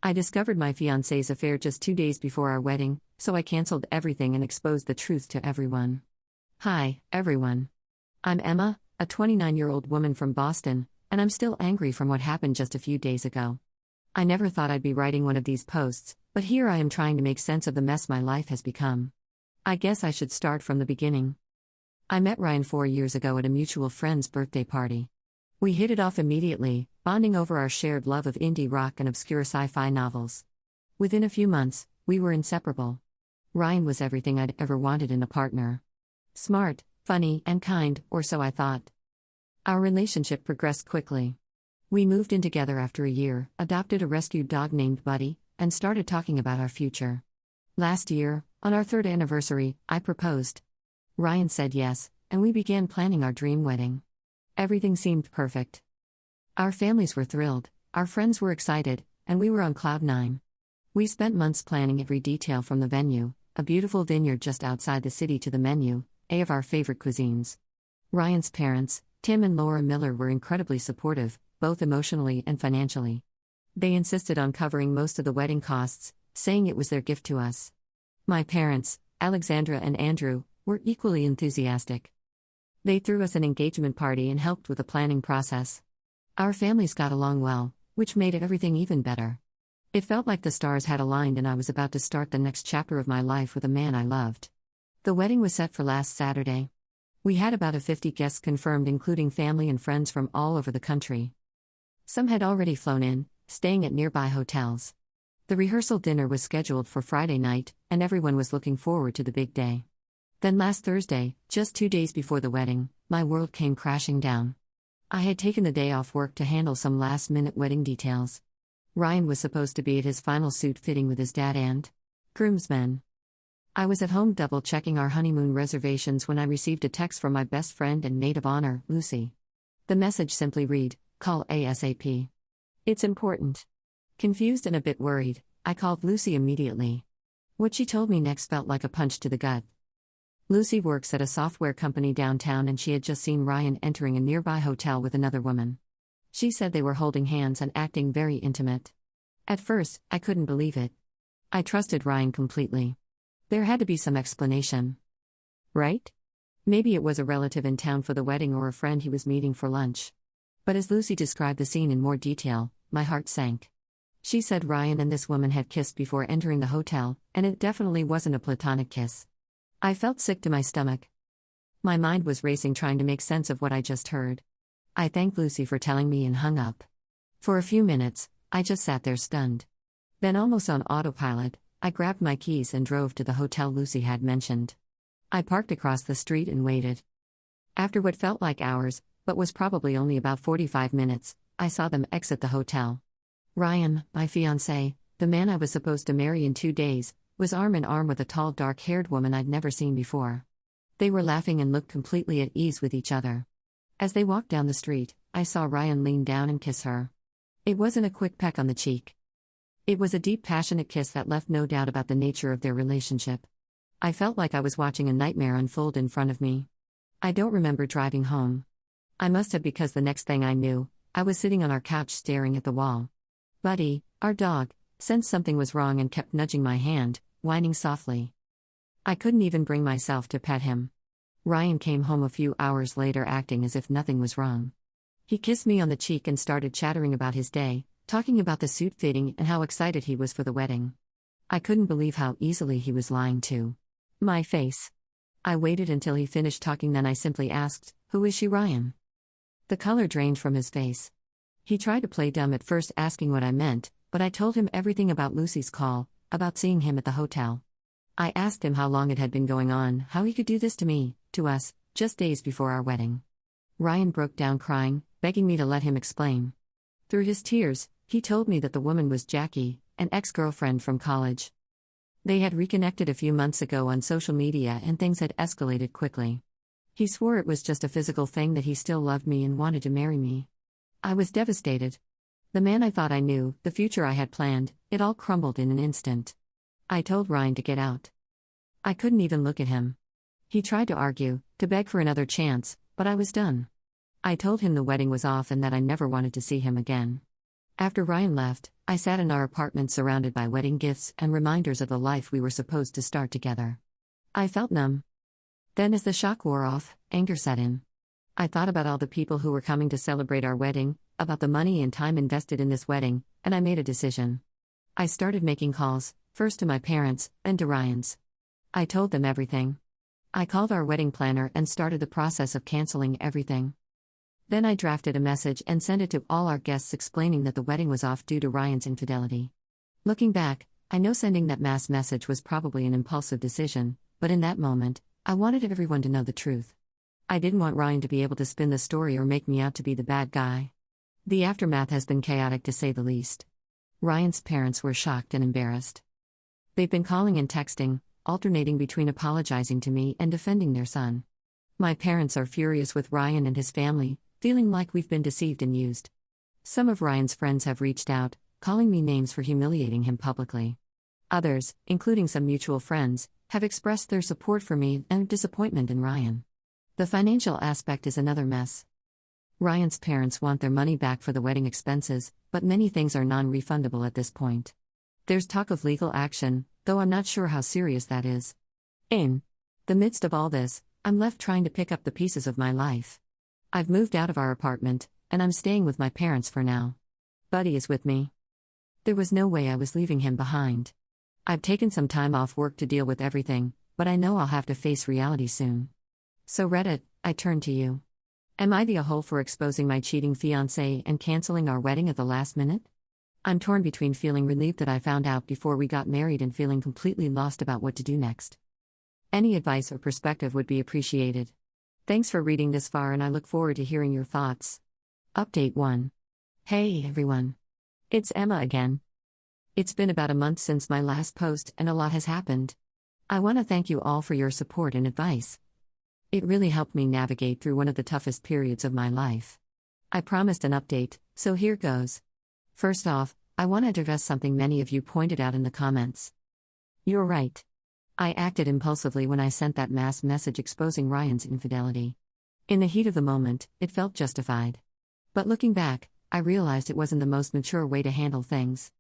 I discovered my fiancé's affair just 2 days before our wedding, so I canceled everything and exposed the truth to everyone. Hi, everyone. I'm Emma, a 29-year-old woman from Boston, and I'm still angry from what happened just a few days ago. I never thought I'd be writing one of these posts, but here I am trying to make sense of the mess my life has become. I guess I should start from the beginning. I met Ryan 4 years ago at a mutual friend's birthday party. We hit it off immediately, bonding over our shared love of indie rock and obscure sci-fi novels. Within a few months, we were inseparable. Ryan was everything I'd ever wanted in a partner. Smart, funny, and kind, or so I thought. Our relationship progressed quickly. We moved in together after a year, adopted a rescued dog named Buddy, and started talking about our future. Last year, on our 3rd anniversary, I proposed. Ryan said yes, and we began planning our dream wedding. Everything seemed perfect. Our families were thrilled, our friends were excited, and we were on cloud 9. We spent months planning every detail from the venue, a beautiful vineyard just outside the city, to the menu, of our favorite cuisines. Ryan's parents, Tim and Laura Miller, were incredibly supportive, both emotionally and financially. They insisted on covering most of the wedding costs, saying it was their gift to us. My parents, Alexandra and Andrew, were equally enthusiastic. They threw us an engagement party and helped with the planning process. Our families got along well, which made everything even better. It felt like the stars had aligned and I was about to start the next chapter of my life with a man I loved. The wedding was set for last Saturday. We had about 50 guests confirmed, including family and friends from all over the country. Some had already flown in, staying at nearby hotels. The rehearsal dinner was scheduled for Friday night, and everyone was looking forward to the big day. Then last Thursday, just 2 days before the wedding, my world came crashing down. I had taken the day off work to handle some last-minute wedding details. Ryan was supposed to be at his final suit fitting with his dad and groomsmen. I was at home double-checking our honeymoon reservations when I received a text from my best friend and maid of honor, Lucy. The message simply read, "Call ASAP. It's important." Confused and a bit worried, I called Lucy immediately. What she told me next felt like a punch to the gut. Lucy works at a software company downtown and she had just seen Ryan entering a nearby hotel with another woman. She said they were holding hands and acting very intimate. At first, I couldn't believe it. I trusted Ryan completely. There had to be some explanation. Right? Maybe it was a relative in town for the wedding or a friend he was meeting for lunch. But as Lucy described the scene in more detail, my heart sank. She said Ryan and this woman had kissed before entering the hotel, and it definitely wasn't a platonic kiss. I felt sick to my stomach. My mind was racing trying to make sense of what I just heard. I thanked Lucy for telling me and hung up. For a few minutes, I just sat there stunned. Then, almost on autopilot, I grabbed my keys and drove to the hotel Lucy had mentioned. I parked across the street and waited. After what felt like hours, but was probably only about 45 minutes, I saw them exit the hotel. Ryan, my fiancé, the man I was supposed to marry in 2 days, was arm in arm with a tall, dark-haired woman I'd never seen before. They were laughing and looked completely at ease with each other. As they walked down the street, I saw Ryan lean down and kiss her. It wasn't a quick peck on the cheek. It was a deep, passionate kiss that left no doubt about the nature of their relationship. I felt like I was watching a nightmare unfold in front of me. I don't remember driving home. I must have, because the next thing I knew, I was sitting on our couch staring at the wall. Buddy, our dog, sensed something was wrong and kept nudging my hand, whining softly. I couldn't even bring myself to pet him. Ryan came home a few hours later acting as if nothing was wrong. He kissed me on the cheek and started chattering about his day, talking about the suit fitting and how excited he was for the wedding. I couldn't believe how easily he was lying to my face. I waited until he finished talking, then I simply asked, "Who is she, Ryan?" The color drained from his face. He tried to play dumb at first, asking what I meant, but I told him everything about Lucy's call, about seeing him at the hotel. I asked him how long it had been going on, how he could do this to me, to us, just days before our wedding. Ryan broke down crying, begging me to let him explain. Through his tears, he told me that the woman was Jackie, an ex-girlfriend from college. They had reconnected a few months ago on social media and things had escalated quickly. He swore it was just a physical thing, that he still loved me and wanted to marry me. I was devastated. The man I thought I knew, the future I had planned, it all crumbled in an instant. I told Ryan to get out. I couldn't even look at him. He tried to argue, to beg for another chance, but I was done. I told him the wedding was off and that I never wanted to see him again. After Ryan left, I sat in our apartment surrounded by wedding gifts and reminders of the life we were supposed to start together. I felt numb. Then, as the shock wore off, anger set in. I thought about all the people who were coming to celebrate our wedding, about the money and time invested in this wedding, and I made a decision. I started making calls, first to my parents, then to Ryan's. I told them everything. I called our wedding planner and started the process of canceling everything. Then I drafted a message and sent it to all our guests explaining that the wedding was off due to Ryan's infidelity. Looking back, I know sending that mass message was probably an impulsive decision, but in that moment, I wanted everyone to know the truth. I didn't want Ryan to be able to spin the story or make me out to be the bad guy. The aftermath has been chaotic to say the least. Ryan's parents were shocked and embarrassed. They've been calling and texting, alternating between apologizing to me and defending their son. My parents are furious with Ryan and his family, feeling like we've been deceived and used. Some of Ryan's friends have reached out, calling me names for humiliating him publicly. Others, including some mutual friends, have expressed their support for me and disappointment in Ryan. The financial aspect is another mess. Ryan's parents want their money back for the wedding expenses, but many things are non-refundable at this point. There's talk of legal action, though I'm not sure how serious that is. In the midst of all this, I'm left trying to pick up the pieces of my life. I've moved out of our apartment, and I'm staying with my parents for now. Buddy is with me. There was no way I was leaving him behind. I've taken some time off work to deal with everything, but I know I'll have to face reality soon. So Reddit, I turn to you. Am I the a-hole for exposing my cheating fiancé and canceling our wedding at the last minute? I'm torn between feeling relieved that I found out before we got married and feeling completely lost about what to do next. Any advice or perspective would be appreciated. Thanks for reading this far, and I look forward to hearing your thoughts. Update 1. Hey everyone. It's Emma again. It's been about a month since my last post and a lot has happened. I want to thank you all for your support and advice. It really helped me navigate through one of the toughest periods of my life. I promised an update, so here goes. First off, I want to address something many of you pointed out in the comments. You're right. I acted impulsively when I sent that mass message exposing Ryan's infidelity. In the heat of the moment, it felt justified. But looking back, I realized it wasn't the most mature way to handle things.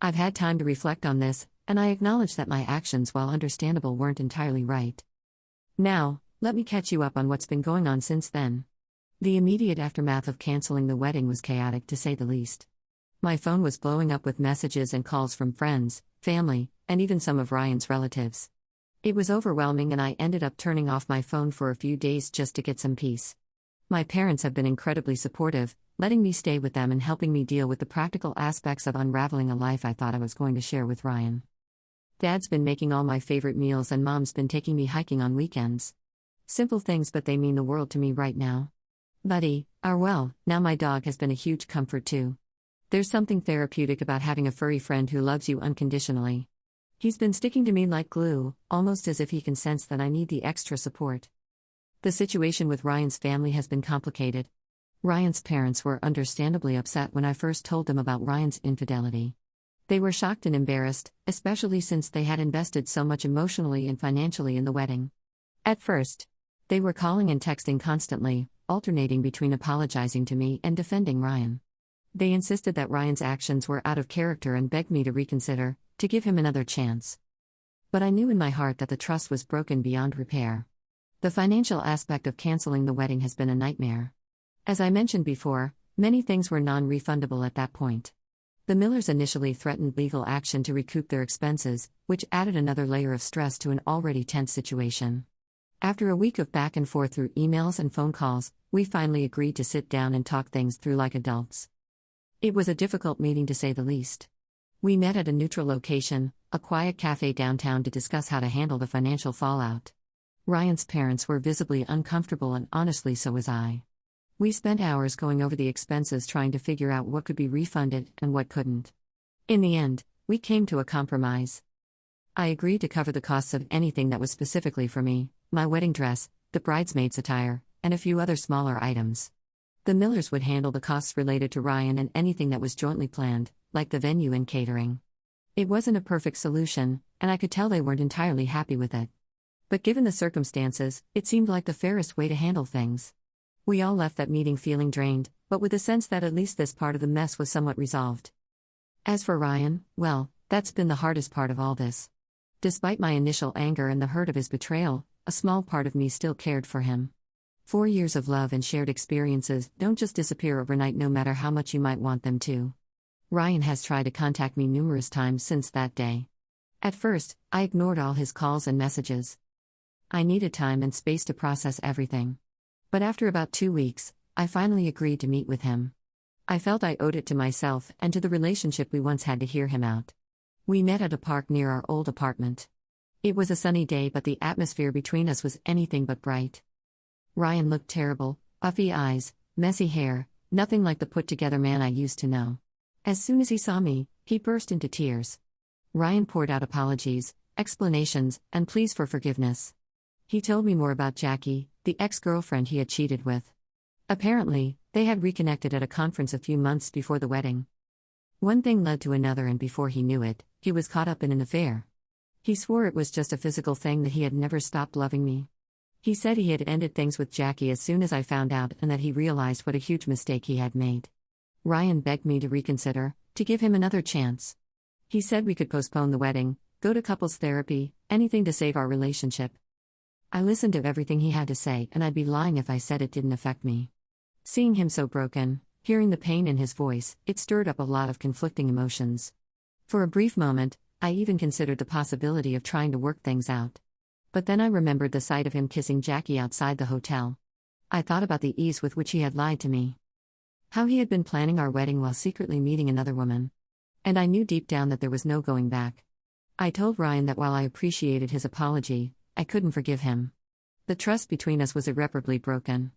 I've had time to reflect on this, and I acknowledge that my actions, while understandable, weren't entirely right. Now, let me catch you up on what's been going on since then. The immediate aftermath of canceling the wedding was chaotic, to say the least. My phone was blowing up with messages and calls from friends, family, and even some of Ryan's relatives. It was overwhelming, and I ended up turning off my phone for a few days just to get some peace. My parents have been incredibly supportive, letting me stay with them and helping me deal with the practical aspects of unraveling a life I thought I was going to share with Ryan. Dad's been making all my favorite meals, and Mom's been taking me hiking on weekends. Simple things, but they mean the world to me right now. Buddy, now my dog, has been a huge comfort too. There's something therapeutic about having a furry friend who loves you unconditionally. He's been sticking to me like glue, almost as if he can sense that I need the extra support. The situation with Ryan's family has been complicated. Ryan's parents were understandably upset when I first told them about Ryan's infidelity. They were shocked and embarrassed, especially since they had invested so much emotionally and financially in the wedding. At first, they were calling and texting constantly, alternating between apologizing to me and defending Ryan. They insisted that Ryan's actions were out of character and begged me to reconsider, to give him another chance. But I knew in my heart that the trust was broken beyond repair. The financial aspect of canceling the wedding has been a nightmare. As I mentioned before, many things were non-refundable at that point. The Millers initially threatened legal action to recoup their expenses, which added another layer of stress to an already tense situation. After a week of back and forth through emails and phone calls, we finally agreed to sit down and talk things through like adults. It was a difficult meeting, to say the least. We met at a neutral location, a quiet cafe downtown, to discuss how to handle the financial fallout. Ryan's parents were visibly uncomfortable, and honestly so was I. We spent hours going over the expenses, trying to figure out what could be refunded and what couldn't. In the end, we came to a compromise. I agreed to cover the costs of anything that was specifically for me, my wedding dress, the bridesmaid's attire, and a few other smaller items. The Millers would handle the costs related to Ryan and anything that was jointly planned, like the venue and catering. It wasn't a perfect solution, and I could tell they weren't entirely happy with it. But given the circumstances, it seemed like the fairest way to handle things. We all left that meeting feeling drained, but with a sense that at least this part of the mess was somewhat resolved. As for Ryan, well, that's been the hardest part of all this. Despite my initial anger and the hurt of his betrayal, a small part of me still cared for him. 4 years of love and shared experiences don't just disappear overnight no matter how much you might want them to. Ryan has tried to contact me numerous times since that day. At first, I ignored all his calls and messages. I needed time and space to process everything. But after about 2 weeks, I finally agreed to meet with him. I felt I owed it to myself and to the relationship we once had to hear him out. We met at a park near our old apartment. It was a sunny day, but the atmosphere between us was anything but bright. Ryan looked terrible, puffy eyes, messy hair, nothing like the put-together man I used to know. As soon as he saw me, he burst into tears. Ryan poured out apologies, explanations, and pleas for forgiveness. He told me more about Jackie, the ex-girlfriend he had cheated with. Apparently, they had reconnected at a conference a few months before the wedding. One thing led to another, and before he knew it, he was caught up in an affair. He swore it was just a physical thing, that he had never stopped loving me. He said he had ended things with Jackie as soon as I found out, and that he realized what a huge mistake he had made. Ryan begged me to reconsider, to give him another chance. He said we could postpone the wedding, go to couples therapy, anything to save our relationship. I listened to everything he had to say, and I'd be lying if I said it didn't affect me. Seeing him so broken, hearing the pain in his voice, it stirred up a lot of conflicting emotions. For a brief moment, I even considered the possibility of trying to work things out. But then I remembered the sight of him kissing Jackie outside the hotel. I thought about the ease with which he had lied to me. How he had been planning our wedding while secretly meeting another woman. And I knew deep down that there was no going back. I told Ryan that while I appreciated his apology, I couldn't forgive him. The trust between us was irreparably broken.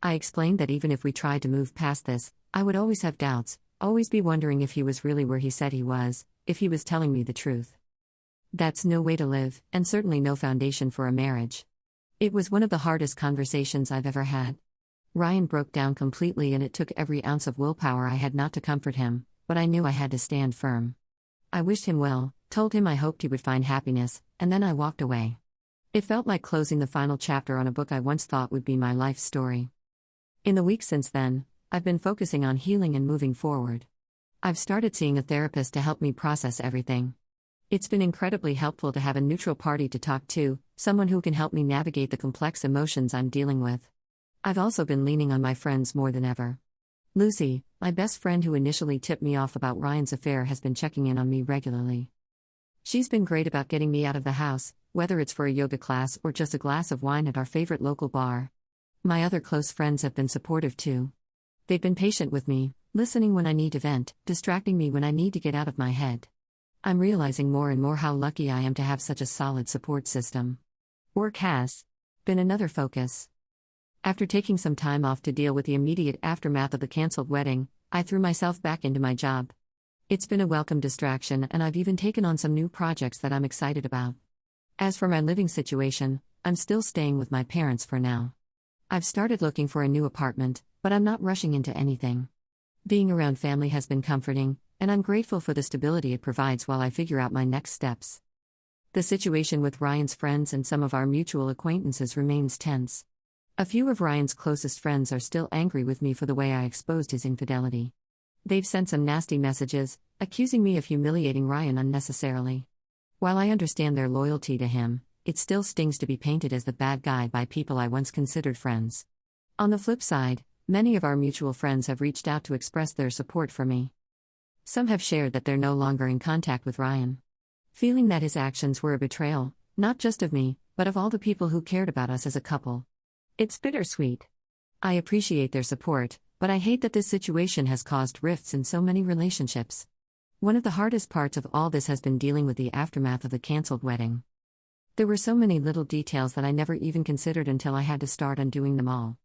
I explained that even if we tried to move past this, I would always have doubts, always be wondering if he was really where he said he was, if he was telling me the truth. That's no way to live, and certainly no foundation for a marriage. It was one of the hardest conversations I've ever had. Ryan broke down completely, and it took every ounce of willpower I had not to comfort him, but I knew I had to stand firm. I wished him well, told him I hoped he would find happiness, and then I walked away. It felt like closing the final chapter on a book I once thought would be my life story. In the weeks since then, I've been focusing on healing and moving forward. I've started seeing a therapist to help me process everything. It's been incredibly helpful to have a neutral party to talk to, someone who can help me navigate the complex emotions I'm dealing with. I've also been leaning on my friends more than ever. Lucy, my best friend who initially tipped me off about Ryan's affair, has been checking in on me regularly. She's been great about getting me out of the house, whether it's for a yoga class or just a glass of wine at our favorite local bar. My other close friends have been supportive too. They've been patient with me, listening when I need to vent, distracting me when I need to get out of my head. I'm realizing more and more how lucky I am to have such a solid support system. Work has been another focus. After taking some time off to deal with the immediate aftermath of the canceled wedding, I threw myself back into my job. It's been a welcome distraction, and I've even taken on some new projects that I'm excited about. As for my living situation, I'm still staying with my parents for now. I've started looking for a new apartment, but I'm not rushing into anything. Being around family has been comforting, and I'm grateful for the stability it provides while I figure out my next steps. The situation with Ryan's friends and some of our mutual acquaintances remains tense. A few of Ryan's closest friends are still angry with me for the way I exposed his infidelity. They've sent some nasty messages, accusing me of humiliating Ryan unnecessarily. While I understand their loyalty to him, it still stings to be painted as the bad guy by people I once considered friends. On the flip side, many of our mutual friends have reached out to express their support for me. Some have shared that they're no longer in contact with Ryan, feeling that his actions were a betrayal, not just of me, but of all the people who cared about us as a couple. It's bittersweet. I appreciate their support, but I hate that this situation has caused rifts in so many relationships. One of the hardest parts of all this has been dealing with the aftermath of the canceled wedding. There were so many little details that I never even considered until I had to start undoing them all.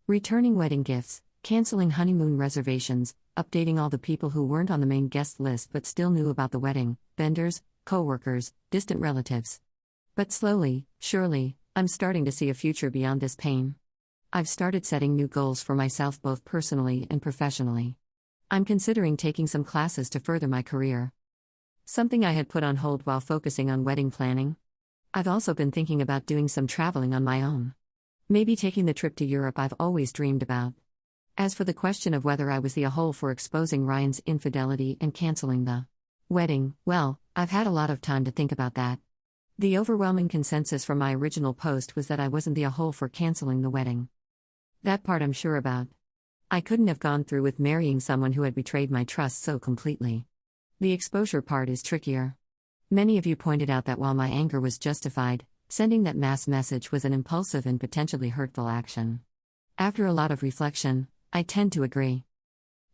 Returning wedding gifts, canceling honeymoon reservations, updating all the people who weren't on the main guest list but still knew about the wedding, vendors, co-workers, distant relatives. But slowly, surely, I'm starting to see a future beyond this pain. I've started setting new goals for myself both personally and professionally. I'm considering taking some classes to further my career, something I had put on hold while focusing on wedding planning. I've also been thinking about doing some traveling on my own. Maybe taking the trip to Europe I've always dreamed about. As for the question of whether I was the a-hole for exposing Ryan's infidelity and canceling the wedding, well, I've had a lot of time to think about that. The overwhelming consensus from my original post was that I wasn't the a-hole for canceling the wedding. That part I'm sure about. I couldn't have gone through with marrying someone who had betrayed my trust so completely. The exposure part is trickier. Many of you pointed out that while my anger was justified, sending that mass message was an impulsive and potentially hurtful action. After a lot of reflection, I tend to agree.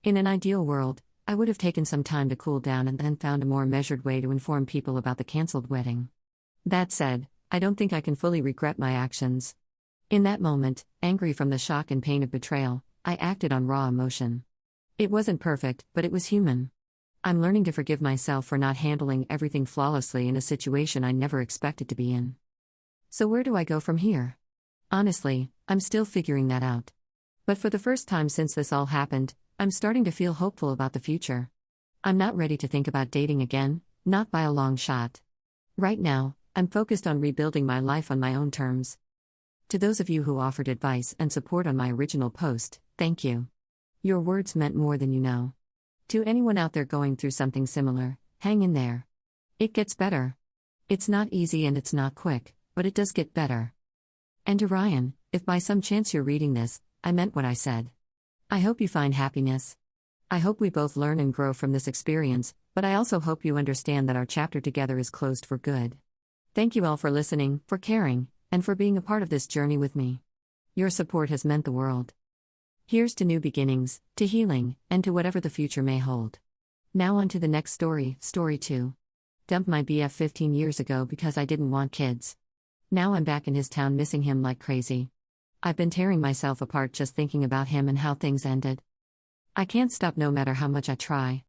In an ideal world, I would have taken some time to cool down and then found a more measured way to inform people about the cancelled wedding. That said, I don't think I can fully regret my actions. In that moment, angry from the shock and pain of betrayal, I acted on raw emotion. It wasn't perfect, but it was human. I'm learning to forgive myself for not handling everything flawlessly in a situation I never expected to be in. So where do I go from here? Honestly, I'm still figuring that out. But for the first time since this all happened, I'm starting to feel hopeful about the future. I'm not ready to think about dating again, not by a long shot. Right now, I'm focused on rebuilding my life on my own terms. To those of you who offered advice and support on my original post, thank you. Your words meant more than you know. To anyone out there going through something similar, hang in there. It gets better. It's not easy and it's not quick, but it does get better. And to Ryan, if by some chance you're reading this, I meant what I said. I hope you find happiness. I hope we both learn and grow from this experience, but I also hope you understand that our chapter together is closed for good. Thank you all for listening, for caring, and for being a part of this journey with me. Your support has meant the world. Here's to new beginnings, to healing, and to whatever the future may hold. Now on to the next story, story 2. Dumped my BF 15 years ago because I didn't want kids. Now I'm back in his town missing him like crazy. I've been tearing myself apart just thinking about him and how things ended. I can't stop no matter how much I try.